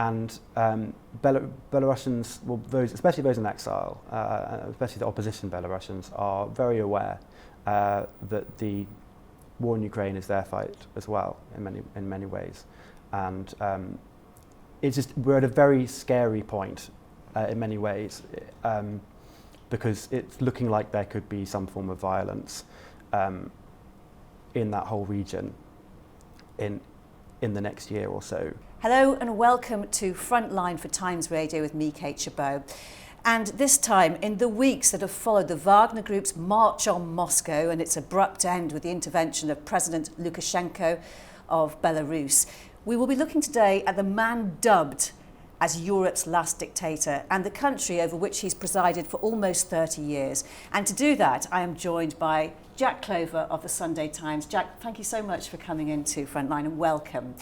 And Belarusians, well, especially those in exile, especially the opposition Belarusians, are very aware that the war in Ukraine is their fight as well, in many ways. And it's just, we're at a very scary point in many ways, because it's looking like there could be some form of violence in that whole region in the next year or so. Hello and welcome to Frontline for Times Radio with me, Kate Gerbeau. And this time, in the weeks that have followed the Wagner Group's march on Moscow and its abrupt end with the intervention of President Lukashenko of Belarus, we will be looking today at the man dubbed as Europe's last dictator and the country over which he's presided for almost 30 years. And to do that, I am joined by Jack Clover of the Sunday Times. Jack, thank you so much for coming into Frontline and welcome.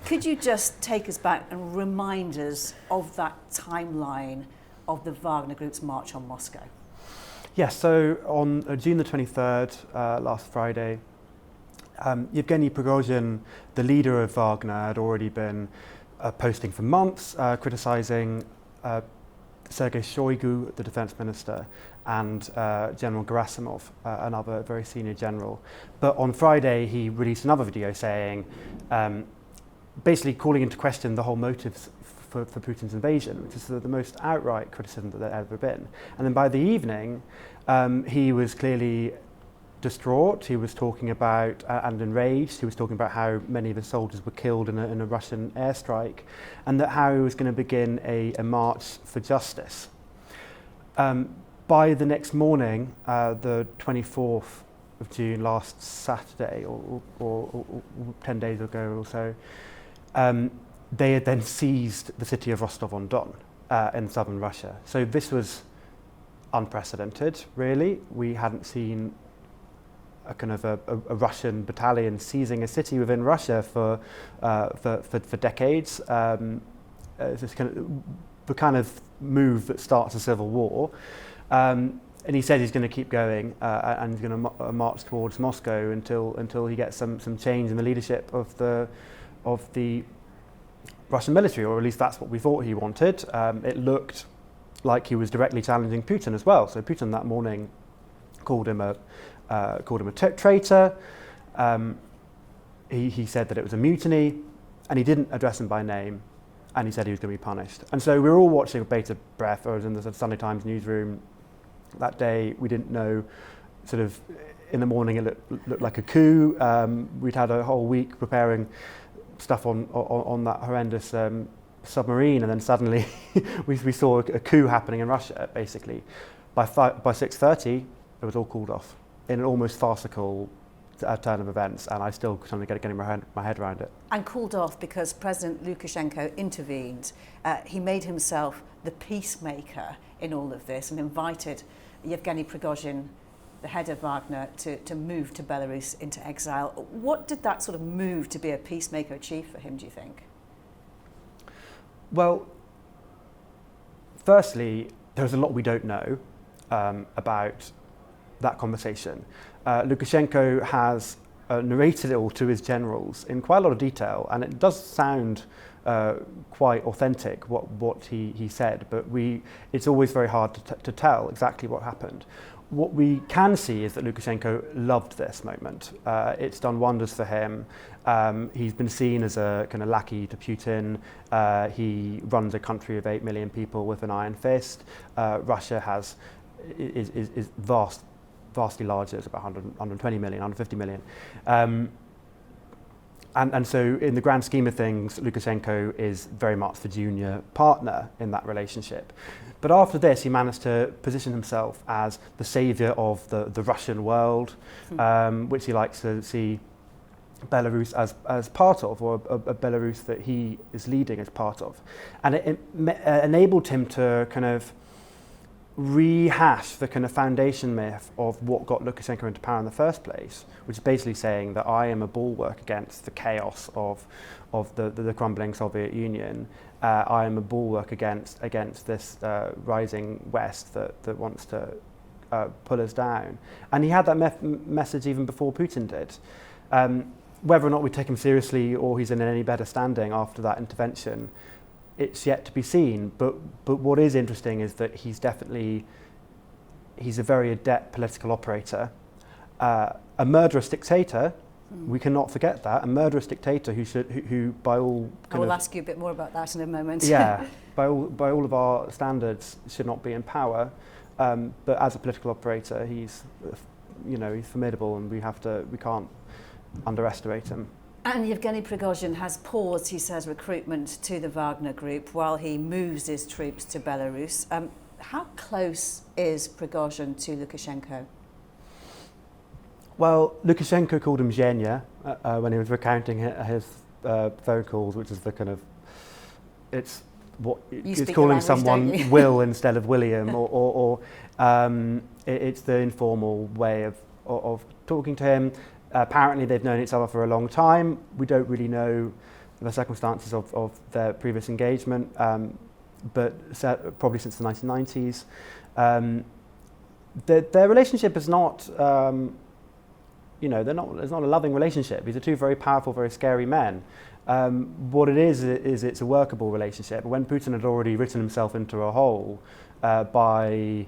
Could you just take us back and remind us of that timeline of the Wagner Group's march on Moscow? Yes, so on June the 23rd, last Friday, Yevgeny Prigozhin, the leader of Wagner, had already been posting for months, criticising Sergei Shoigu, the defence minister, and General Gerasimov, another very senior general. But on Friday, he released another video saying, basically calling into question the whole motives for Putin's invasion, which is the most outright criticism that there had ever been. And then by the evening, he was clearly distraught. He was talking about, and enraged, he was talking about how many of his soldiers were killed in a Russian airstrike, and that how he was going to begin a march for justice. By the next morning, the 24th of June, last Saturday, or 10 days ago or so, they had then seized the city of Rostov-on-Don in southern Russia. So this was unprecedented, really. We hadn't seen a kind of a Russian battalion seizing a city within Russia for decades. It's this the kind of move that starts a civil war. And he said he's going to keep going and he's going to march towards Moscow until he gets some change in the leadership of the Russian military, or at least that's what we thought he wanted. It looked like he was directly challenging Putin as well. So Putin that morning called him a traitor. He said that it was a mutiny, and he didn't address him by name, and he said he was going to be punished. And so we were all watching with bated breath. I was in the Sunday Times newsroom that day. We didn't know, sort of, in the morning it looked like a coup. We'd had a whole week preparing stuff on that horrendous submarine, and then suddenly we saw a coup happening in Russia, basically. By 6:30, it was all called off in an almost farcical turn of events, and I still kind of getting my head around it. And called off because President Lukashenko intervened. He made himself the peacemaker in all of this and invited Yevgeny Prigozhin, the head of Wagner, to move to Belarus into exile. What did that sort of move to be a peacemaker achieve for him, do you think? Well, firstly, there's a lot we don't know about that conversation. Lukashenko has narrated it all to his generals in quite a lot of detail, and it does sound quite authentic what he said, but it's always very hard to tell exactly what happened. What we can see is that Lukashenko loved this moment. It's done wonders for him. He's been seen as a kind of lackey to Putin. He runs a country of 8 million people with an iron fist. Russia is vastly larger. It's about 120 million, 150 million. And so in the grand scheme of things, Lukashenko is very much the junior partner in that relationship. But after this, he managed to position himself as the saviour of the Russian world, which he likes to see Belarus as part of, or a Belarus that he is leading as part of. And it enabled him to kind of rehash the kind of foundation myth of what got Lukashenko into power in the first place, which is basically saying that I am a bulwark against the chaos of the crumbling Soviet Union. I am a bulwark against this rising West that wants to pull us down. And he had that message even before Putin did. Whether or not we take him seriously or he's in any better standing after that intervention, it's yet to be seen. But what is interesting is that he's a very adept political operator, a murderous dictator. We cannot forget that, a murderous dictator who by all I will ask you a bit more about that in a moment. Yeah, by all of our standards should not be in power, but as a political operator, he's formidable, and we can't underestimate him. And Yevgeny Prigozhin has paused, he says, recruitment to the Wagner Group while he moves his troops to Belarus. How close is Prigozhin to Lukashenko? Well, Lukashenko called him Zhenya when he was recounting his phone calls, which is the kind of, it's calling someone Will instead of William, or it's the informal way of talking to him. Apparently they've known each other for a long time. We don't really know the circumstances of their previous engagement, but probably since the 1990s. Their relationship is not, it's not a loving relationship. These are two very powerful, very scary men. What it is it's a workable relationship. When Putin had already written himself into a hole by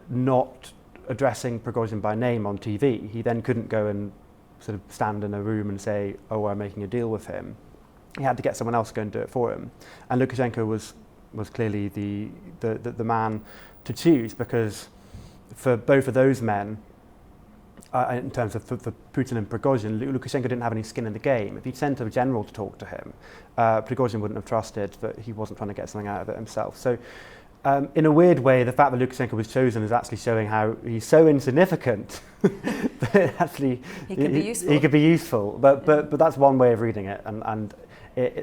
not addressing Prigozhin by name on TV, he then couldn't go and sort of stand in a room and say, "Oh, I'm making a deal with him." He had to get someone else to go and do it for him. And Lukashenko was clearly the man to choose, because for both of those men, in terms of for Putin and Prigozhin, Lukashenko didn't have any skin in the game. If he'd sent a general to talk to him, Prigozhin wouldn't have trusted that he wasn't trying to get something out of it himself. So in a weird way, the fact that Lukashenko was chosen is actually showing how he's so insignificant that actually he could be useful. He could be useful. But that's one way of reading it, and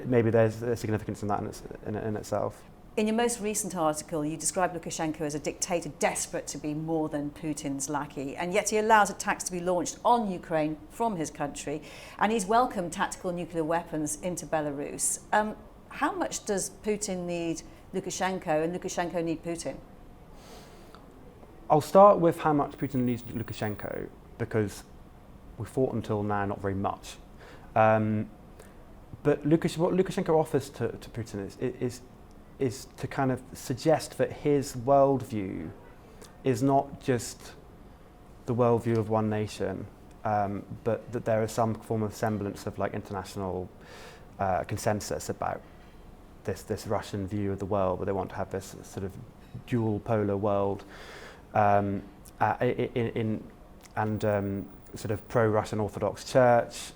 maybe there's a significance in that in itself. In your most recent article, you describe Lukashenko as a dictator desperate to be more than Putin's lackey, and yet he allows attacks to be launched on Ukraine from his country, and he's welcomed tactical nuclear weapons into Belarus. How much does Putin need Lukashenko and Lukashenko need Putin? I'll start with how much Putin needs Lukashenko, because we fought until now not very much. But what Lukashenko offers to Putin is to kind of suggest that his worldview is not just the worldview of one nation, but that there is some form of semblance of like international consensus about this Russian view of the world, where they want to have this sort of dual polar world, sort of pro-Russian Orthodox Church,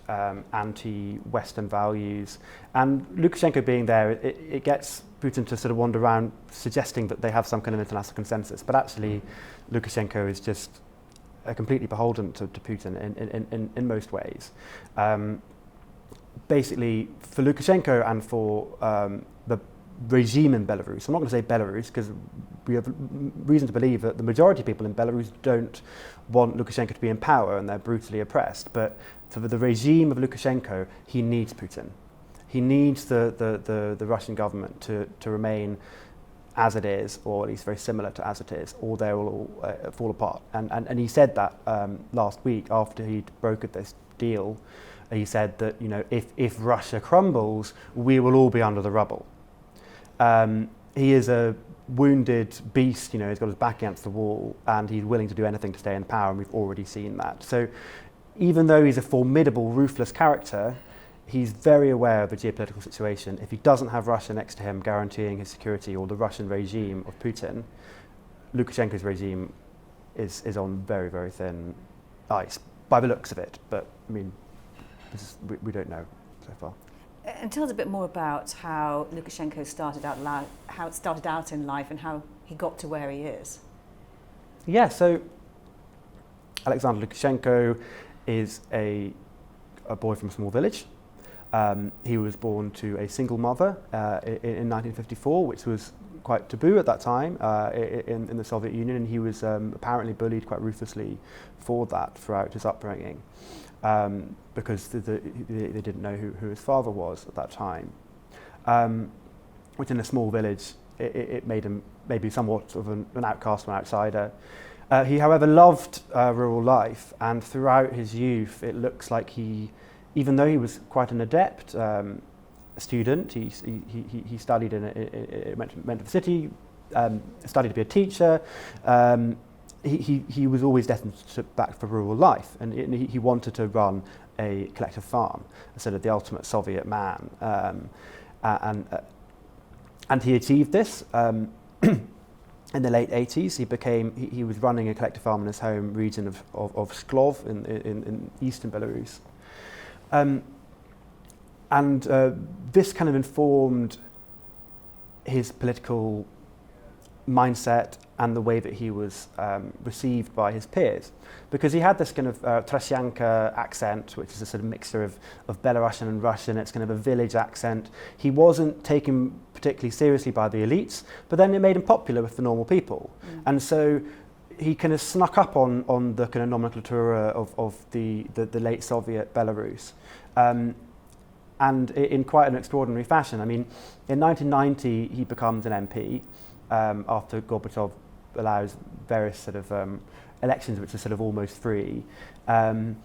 anti-Western values, and Lukashenko being there, it gets Putin to sort of wander around suggesting that they have some kind of international consensus, but actually Lukashenko is just completely beholden to Putin in most ways. Basically, for Lukashenko and for the regime in Belarus, I'm not going to say Belarus because we have reason to believe that the majority of people in Belarus don't want Lukashenko to be in power and they're brutally oppressed, but for the regime of Lukashenko, he needs Putin. He needs the Russian government to remain as it is, or at least very similar to as it is, or they will all fall apart. And he said that last week after he'd brokered this deal. He said that if Russia crumbles, we will all be under the rubble. He is a wounded beast. He's got his back against the wall, and he's willing to do anything to stay in power, and we've already seen that. So even though he's a formidable, ruthless character, he's very aware of the geopolitical situation. If he doesn't have Russia next to him guaranteeing his security, or the Russian regime of Putin, Lukashenko's regime is on very, very thin ice, by the looks of it. But, I mean, we don't know so far. And tell us a bit more about how Lukashenko started out in life and how he got to where he is. Yeah, so Alexander Lukashenko is a boy from a small village. He was born to a single mother in 1954, which was quite taboo at that time in the Soviet Union, and he was apparently bullied quite ruthlessly for that throughout his upbringing, because they didn't know who his father was at that time. Which in a small village, it made him maybe somewhat of an outcast, an outsider. He, however, loved rural life, and throughout his youth, it looks like even though he was quite an adept student. He studied went to the city, studied to be a teacher. He was always destined back for rural life, and he wanted to run a collective farm, sort of the ultimate Soviet man, and he achieved this. In the late 80s, he was running a collective farm in his home region of Shklov in eastern Belarus. This kind of informed his political mindset and the way that he was received by his peers, because he had this kind of Trasyanka accent, which is a sort of mixture of Belarusian and Russian. It's kind of a village accent. He wasn't taken particularly seriously by the elites, but then it made him popular with the normal people. And so he kind of snuck up on the kind of nomenclatura of the late Soviet Belarus, and in quite an extraordinary fashion. I mean, in 1990 he becomes an MP after Gorbachev allows various sort of elections which are sort of almost free, and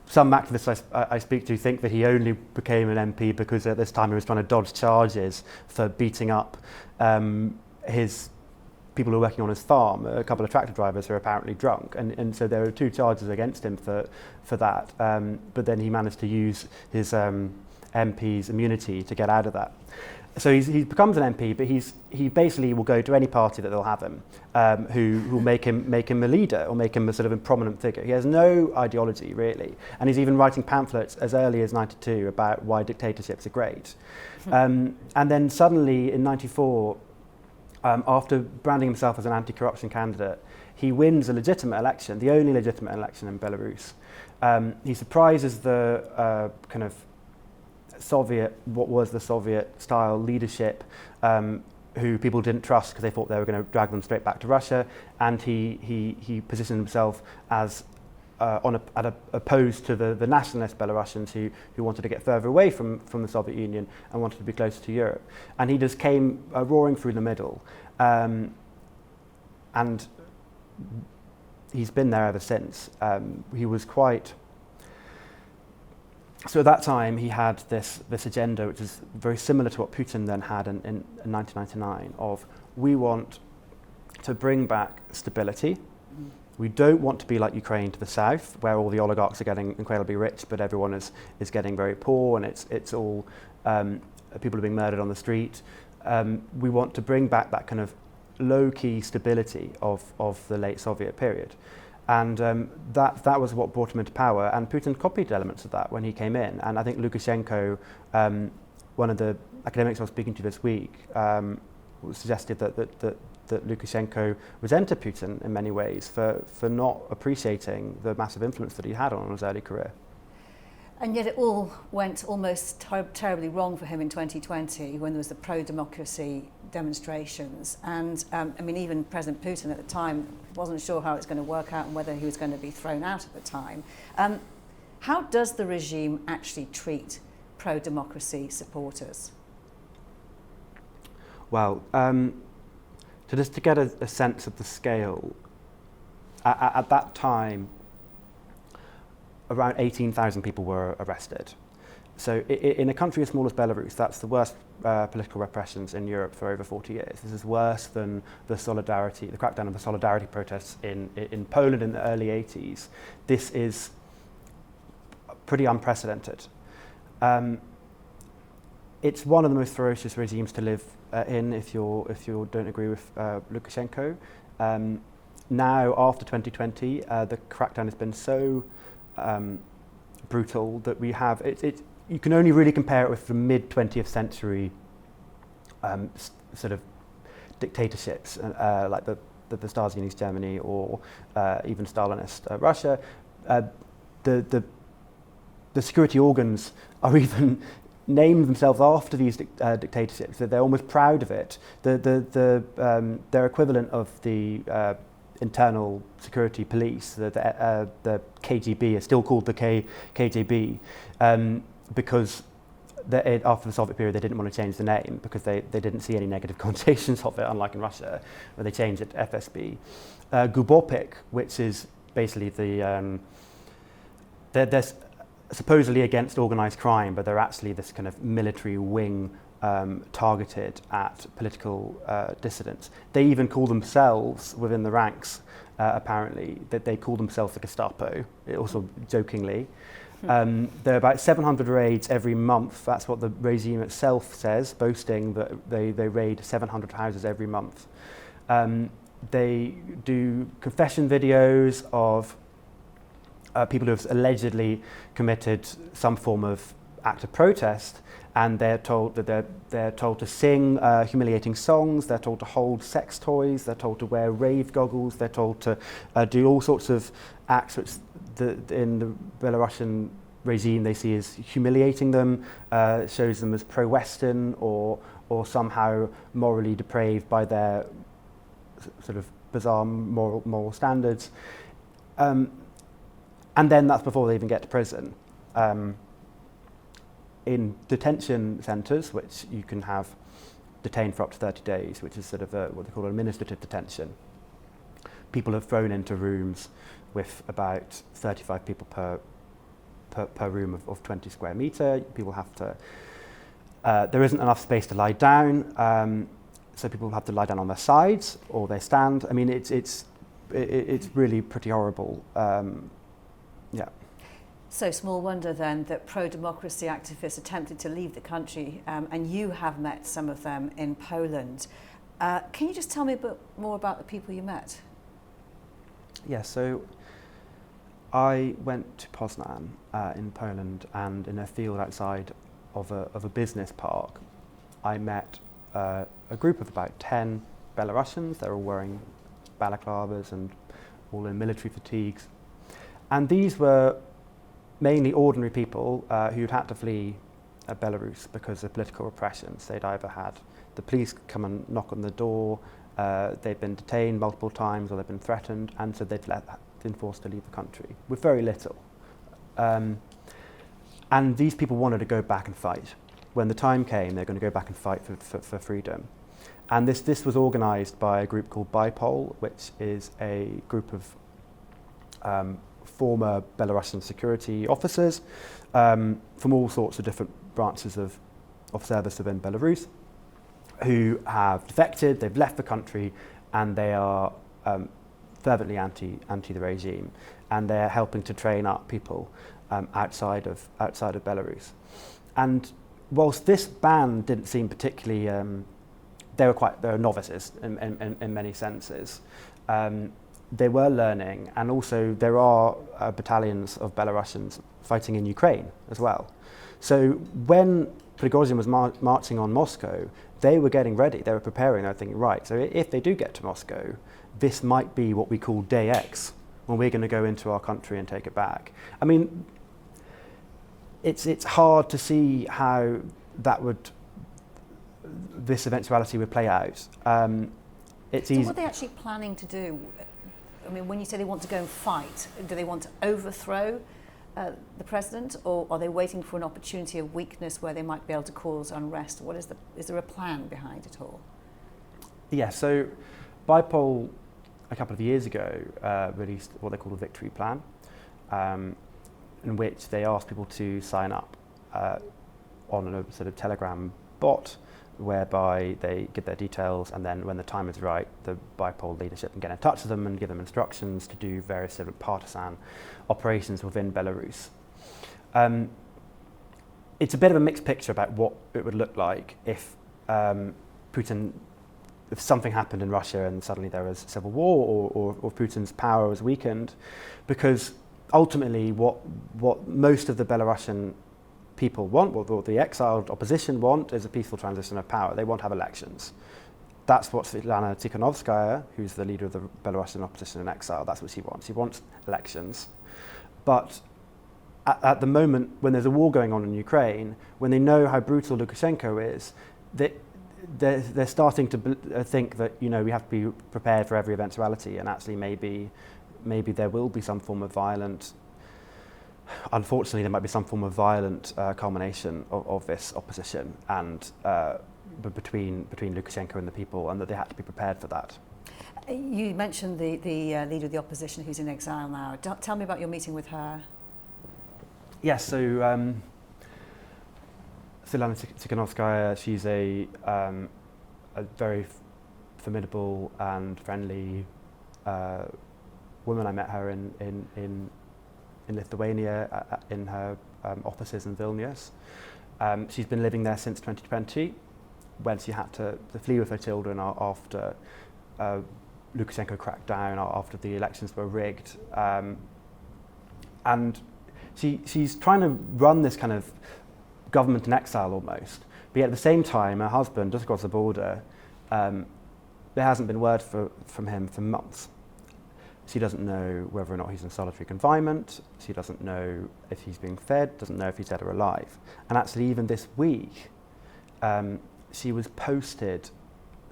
some activists I speak to think that he only became an MP because at this time he was trying to dodge charges for beating up his people who were working on his farm, a couple of tractor drivers who are apparently drunk, and so there were 2 charges against him for that, but then he managed to use his MP's immunity to get out of that. So he becomes an MP, but he basically will go to any party that they'll have him, who will make him a leader or make him a sort of a prominent figure. He has no ideology really, and he's even writing pamphlets as early as '92 about why dictatorships are great. And then suddenly in '94, after branding himself as an anti-corruption candidate, he wins a legitimate election, the only legitimate election in Belarus. He surprises the kind of what was the Soviet-style leadership, who people didn't trust because they thought they were going to drag them straight back to Russia, and he positioned himself as opposed to the nationalist Belarusians who wanted to get further away from the Soviet Union and wanted to be closer to Europe. And he just came roaring through the middle, and he's been there ever since. He was quite... So at that time, he had this agenda, which is very similar to what Putin then had in 1999, of we want to bring back stability. We don't want to be like Ukraine to the south, where all the oligarchs are getting incredibly rich, but everyone is getting very poor, and it's all people are being murdered on the street. We want to bring back that kind of low-key stability of the late Soviet period. And that was what brought him into power, and Putin copied elements of that when he came in. And I think Lukashenko, one of the academics I was speaking to this week, suggested that Lukashenko resented Putin in many ways for not appreciating the massive influence that he had on his early career. And yet it all went almost terribly wrong for him in 2020 when there was the pro-democracy demonstrations. And I mean, even President Putin at the time wasn't sure how it's going to work out and whether he was going to be thrown out at the time. How does the regime actually treat pro-democracy supporters? Well, to get a sense of the scale, at that time, around 18,000 people were arrested. So in a country as small as Belarus, that's the worst political repressions in Europe for over 40 years. This is worse than the crackdown of the solidarity protests in Poland in the early 80s. This is pretty unprecedented. It's one of the most ferocious regimes to live in if you don't agree with Lukashenko. Now, after 2020, the crackdown has been so brutal that we have you can only really compare it with the mid 20th century sort of dictatorships like the Stasi in East Germany or even Stalinist Russia. The security organs are even named themselves after these dictatorships. They're almost proud of it. Their equivalent of the internal security police, the KGB, is still called the KGB, because after the Soviet period they didn't want to change the name because they didn't see any negative connotations of it, unlike in Russia, where they changed it to FSB. Gubopik, which is basically supposedly against organised crime, but they're actually this kind of military wing targeted at political dissidents. They even call themselves, within the ranks, apparently, that they call themselves the Gestapo, also jokingly. There are about 700 raids every month. That's what the regime itself says, boasting that they raid 700 houses every month. They do confession videos of people who have allegedly committed some form of act of protest, and they're told that they're told to sing humiliating songs, they're told to hold sex toys, they're told to wear rave goggles, they're told to do all sorts of acts which in the Belarusian regime they see as humiliating them, shows them as pro-Western or somehow morally depraved by their sort of bizarre moral standards. And then that's before they even get to prison. In detention centres, which you can have detained for up to 30 days, which is sort of what they call administrative detention, people are thrown into rooms with about 35 people per room of 20 square metre. People have to, there isn't enough space to lie down, so people have to lie down on their sides or they stand. I mean, it's really pretty horrible. Yeah. So small wonder then that pro-democracy activists attempted to leave the country, and you have met some of them in Poland. Can you just tell me a bit more about the people you met? Yeah, so I went to Poznan in Poland, and in a field outside of a business park, I met a group of about 10 Belarusians. They were wearing balaclavas and all in military fatigues. And these were mainly ordinary people who'd had to flee Belarus because of political repressions. They'd either had the police come and knock on the door, they'd been detained multiple times, or they'd been threatened, and so they'd been forced to leave the country with very little. And these people wanted to go back and fight. When the time came, they're going to go back and fight for freedom. And this was organised by a group called BIPOL, which is a group of former Belarusian security officers from all sorts of different branches of service within Belarus, who have defected, they've left the country, and they are fervently anti the regime, and they're helping to train up people outside of Belarus. And whilst this band didn't seem particularly, they were novices in many senses. They were learning, and also there are battalions of Belarusians fighting in Ukraine as well. So when Prigozhin was marching on Moscow, they were getting ready, they were preparing, they were thinking, right, so if they do get to Moscow, this might be what we call Day X, when we're going to go into our country and take it back. I mean, it's hard to see how this eventuality would play out. So what are they actually planning to do? I mean, when you say they want to go and fight, do they want to overthrow the president, or are they waiting for an opportunity of weakness where they might be able to cause unrest? Is there a plan behind it all? Yeah, so BIPOL a couple of years ago released what they call a victory plan, in which they asked people to sign up on a sort of Telegram bot, whereby they give their details, and then when the time is right, the BIPOL leadership can get in touch with them and give them instructions to do various sort of partisan operations within Belarus. It's a bit of a mixed picture about what it would look like if if something happened in Russia and suddenly there was civil war, or Putin's power was weakened, because ultimately what most of the Belarusian people want, what the exiled opposition want, is a peaceful transition of power. They want to have elections. That's what Svetlana Tikhanovskaya, who's the leader of the Belarusian opposition in exile, that's what she wants. She wants elections. But at the moment, when there's a war going on in Ukraine, when they know how brutal Lukashenko is, they're starting to think that, you know, we have to be prepared for every eventuality, and actually maybe there will be some form of violent. Unfortunately, there might be some form of violent culmination of this opposition, and between Lukashenko and the people, and that they had to be prepared for that. You mentioned the leader of the opposition who's in exile now. Tell me about your meeting with her. Yes, so Svetlana Tikhanovskaya, she's a very formidable and friendly woman. I met her in Lithuania in her offices in Vilnius. She's been living there since 2020, when she had to flee with her children after Lukashenko crackdown, after the elections were rigged. And she's trying to run this kind of government in exile almost, but yet at the same time, her husband, just across the border, there hasn't been word from him for months. She doesn't know whether or not he's in solitary confinement. She doesn't know if he's being fed, doesn't know if he's dead or alive. And actually, even this week, she was posted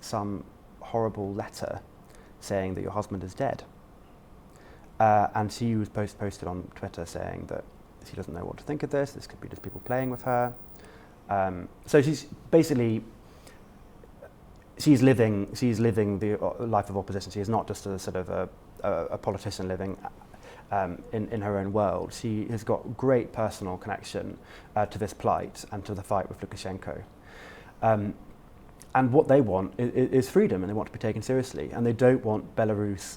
some horrible letter saying that your husband is dead. And she was posted on Twitter saying that she doesn't know what to think of this. This could be just people playing with her. So she's basically, she's living the life of opposition. She is not just a sort of a politician living in her own world. She has got great personal connection to this plight and to the fight with Lukashenko. And what they want is freedom, and they want to be taken seriously. And they don't want Belarus.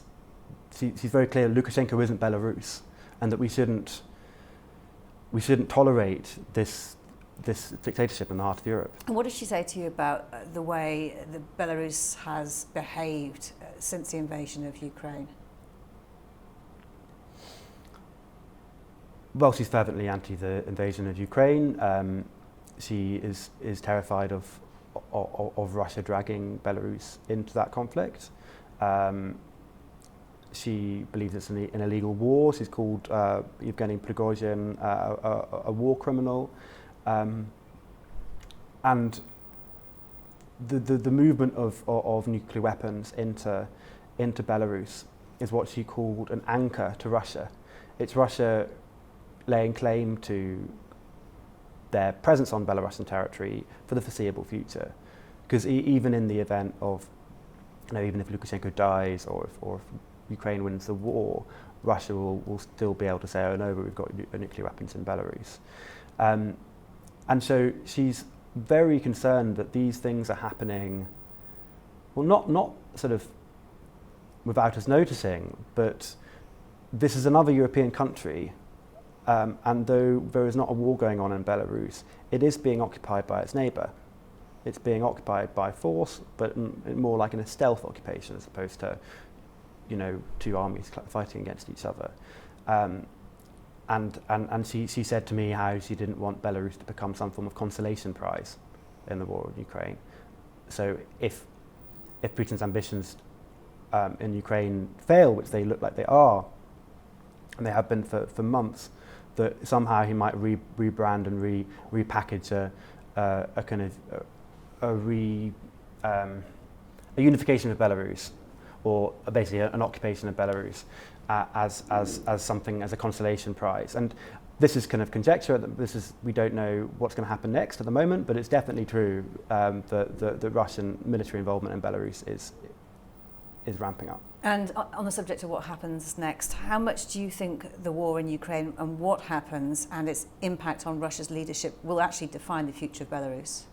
She's very clear, Lukashenko isn't Belarus, and that we shouldn't tolerate this dictatorship in the heart of Europe. And what did she say to you about the way Belarus has behaved since the invasion of Ukraine? Well, she's fervently anti the invasion of Ukraine. She is terrified of Russia dragging Belarus into that conflict. She believes it's an illegal war. She's called Yevgeny Prigozhin a war criminal. And the movement of nuclear weapons into Belarus is what she called an anchor to Russia. It's Russia laying claim to their presence on Belarusian territory for the foreseeable future. Because even in the event of, even if Lukashenko dies or if Ukraine wins the war, Russia will still be able to say, oh no, but we've got nuclear weapons in Belarus. And so she's very concerned that these things are happening, well, not sort of without us noticing, but this is another European country, and though there is not a war going on in Belarus, it is being occupied by its neighbour. It's being occupied by force, but more like in a stealth occupation as opposed to, two armies fighting against each other. And she said to me how she didn't want Belarus to become some form of consolation prize in the war in Ukraine. So if Putin's ambitions in Ukraine fail, which they look like they are, and they have been for months, that somehow he might rebrand and repackage a kind of a unification of Belarus, or basically an occupation of Belarus. As something, as a consolation prize. And this is kind of conjecture. We don't know what's going to happen next at the moment, but it's definitely true that the Russian military involvement in Belarus is ramping up. And on the subject of what happens next, how much do you think the war in Ukraine and what happens and its impact on Russia's leadership will actually define the future of Belarus?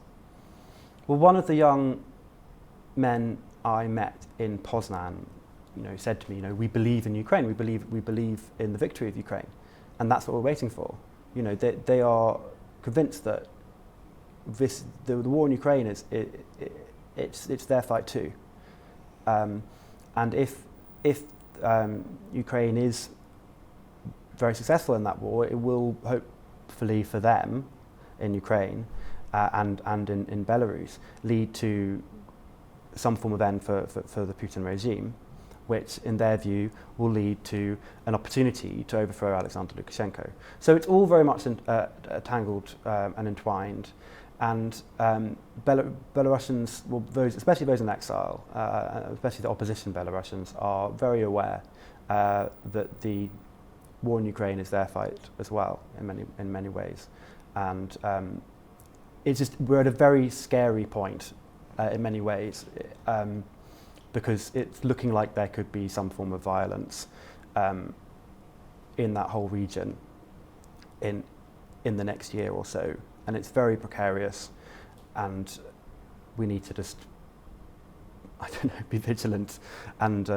Well, one of the young men I met in Poznan, said to me, we believe in Ukraine. We believe in the victory of Ukraine, and that's what we're waiting for. They are convinced that the war in Ukraine it's their fight too. And if Ukraine is very successful in that war, it will hopefully for them in Ukraine and in Belarus lead to some form of end for the Putin regime, which in their view will lead to an opportunity to overthrow Alexander Lukashenko. So it's all very much tangled and entwined. And Belarusians, especially those in exile, especially the opposition Belarusians, are very aware that the war in Ukraine is their fight as well in many ways. And we're at a very scary point in many ways. Because it's looking like there could be some form of violence in that whole region in in the next year or so. And it's very precarious, and we need to just, I don't know, be vigilant and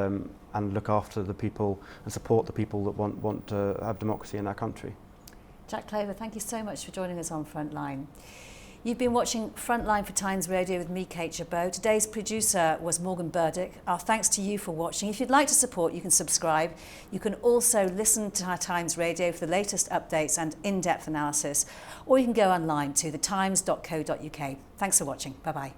look after the people and support the people that want to have democracy in our country. Jack Clover, thank you so much for joining us on Frontline. You've been watching Frontline for Times Radio with me, Kate Gerbeau. Today's producer was Morgan Burdick. Our thanks to you for watching. If you'd like to support, you can subscribe. You can also listen to our Times Radio for the latest updates and in-depth analysis, or you can go online to thetimes.co.uk. Thanks for watching. Bye-bye.